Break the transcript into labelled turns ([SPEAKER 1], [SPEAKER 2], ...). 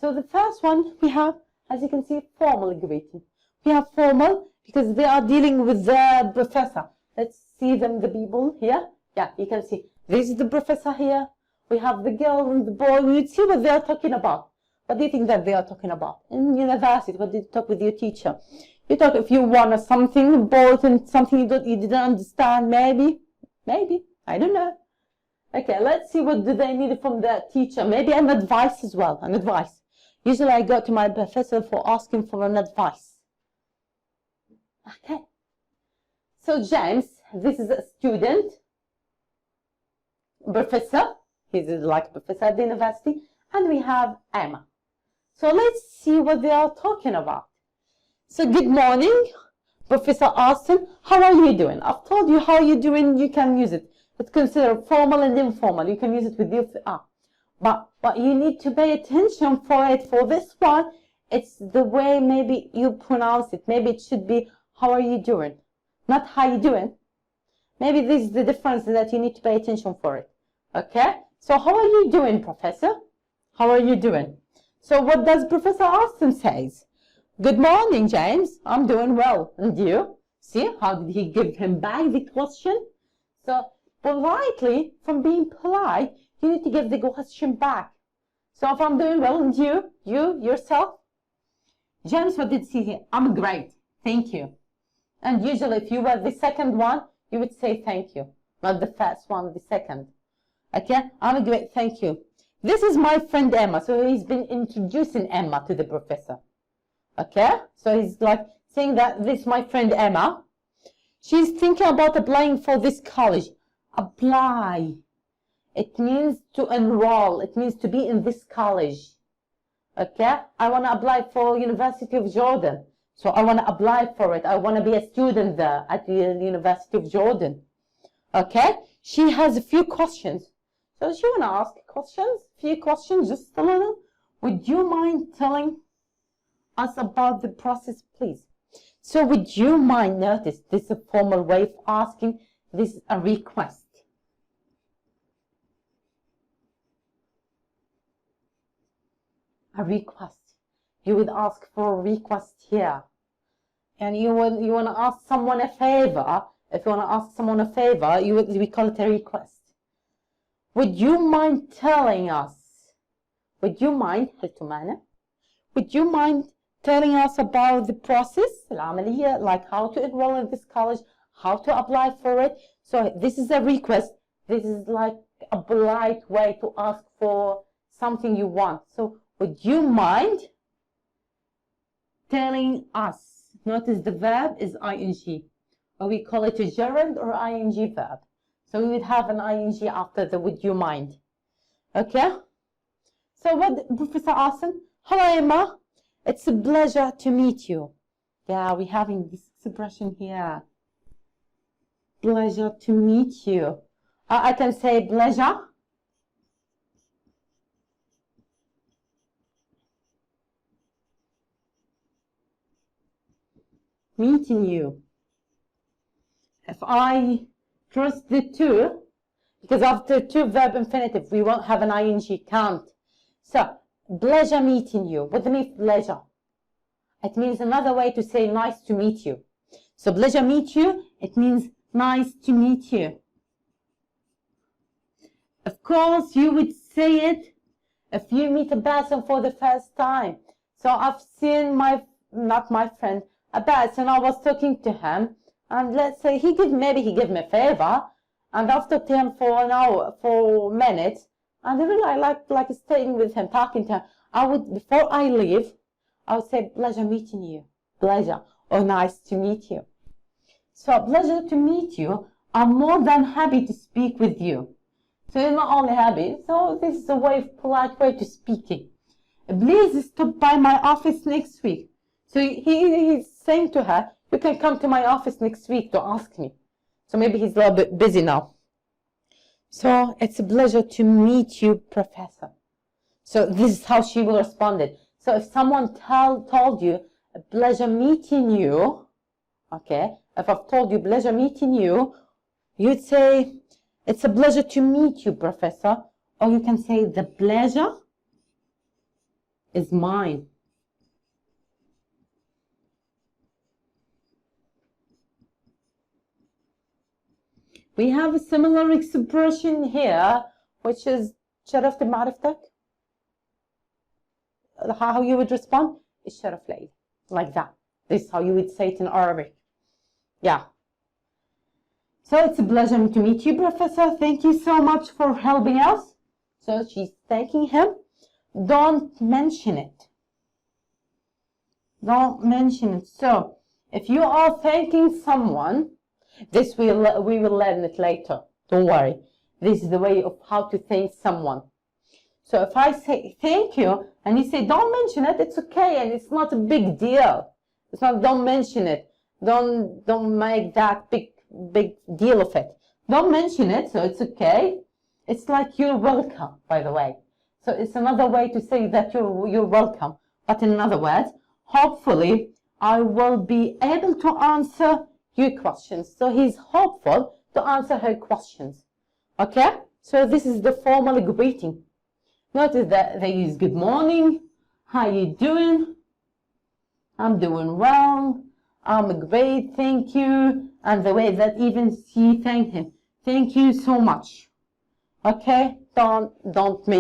[SPEAKER 1] So the first one we have, as you can see, formal greeting. We have formal because they are dealing with the professor. Let's see them, the people here. Yeah, you can see. This is the professor here. We have the girl and the boy. We would see what they are talking about. What do you think that they are talking about? In university, what did you talk with your teacher? You talk if you want something important, something you didn't understand, maybe, I don't know. Okay, let's see what do they need from the teacher. Maybe an advice as well, an advice. Usually I go to my professor for asking for an advice. Okay. So James, this is a student, professor. He's like a professor at the university. And we have Emma. So let's see what they are talking about. So good morning. Professor asked him, how are you doing? I've told you how you're doing. You can use it. It's considered formal and informal. You can use it with the But you need to pay attention for it. For this one, it's the way maybe you pronounce it. Maybe it should be, how are you doing? Not how you doing. Maybe this is the difference that you need to pay attention for it. Okay? So how are you doing, Professor? How are you doing? So what does Professor Austin says? Good morning, James. I'm doing well. And you? See, how did he give him back the question? So politely, from being polite, you need to give the question back. So if I'm doing well, and you yourself? James, what did he say? I'm great. Thank you. And usually if you were the second one, you would say thank you. Not the first one, the second. Okay? I'm great. Thank you. This is my friend Emma. So he's been introducing Emma to the professor. Okay? So he's like saying that this is my friend Emma. She's thinking about applying for this college. Apply. It means to enroll. It means to be in this college. Okay? I want to apply for University of Jordan. So I want to apply for it. I want to be a student there at the University of Jordan. Okay? She has a few questions. So she want to ask questions, few questions, just a little. Would you mind telling us about the process, please? So would you mind, notice this is a formal way of asking, this is a request. A request. You would ask for a request here. And you want to ask someone a favor. If you want to ask someone a favor, we call it a request. Would you mind telling us? Would you mind telling us about the process, العملية, like how to enroll in this college, how to apply for it? So this is a request. This is like a polite way to ask for something you want. So would you mind telling us? Notice the verb is ing, or we call it a gerund or ing verb. So we would have an ing after the would you mind. Okay? So what Professor asked him? Hello, Emma. It's a pleasure to meet you. Yeah, we're having this expression here. Pleasure to meet you. I can say pleasure. Meeting you. If I cross the two, because after two verb infinitive, we won't have an ing, can't. So, pleasure meeting you. What does it mean, pleasure? It means another way to say nice to meet you. So, pleasure meet you, it means nice to meet you. Of course, you would say it if you meet a person for the first time. So, I've seen not my friend, a person, I was talking to him, and let's say maybe he gave me a favor, and I've talked to him for an hour, for minutes, and I really like staying with him, talking to him. Before I leave, I would say, pleasure meeting you, pleasure, or nice to meet you. So, pleasure to meet you, I'm more than happy to speak with you. So, you're not only happy, so this is a polite way to speaking. Please stop by my office next week. So, he's saying to her, you can come to my office next week to ask me. So maybe he's a little bit busy now. So it's a pleasure to meet you, Professor. So this is how she will respond it. So if someone told you, a pleasure meeting you, okay, if I've told you pleasure meeting you, you'd say, it's a pleasure to meet you, Professor. Or you can say, the pleasure is mine. We have a similar expression here, which is شرفت بمعرفتك. How you would respond? الشرف لي. Like that. This is how you would say it in Arabic. Yeah. So it's a pleasure to meet you, Professor. Thank you so much for helping us. So she's thanking him. Don't mention it. Don't mention it. So if you are thanking someone, this we will learn it later. Don't worry. This is the way of how to thank someone. So if I say thank you and you say don't mention it, it's okay and it's not a big deal. It's not don't mention it. Don't make that big deal of it. Don't mention it, so it's okay. It's like you're welcome, by the way. So it's another way to say that you're welcome. But in other words, hopefully I will be able to answer your questions. So he's hopeful to answer her questions. Okay? So this is the formal greeting. Notice that they use good morning, how you doing? I'm doing well, I'm great, thank you. And the way that even she thanked him. Thank you so much. Okay? Don't make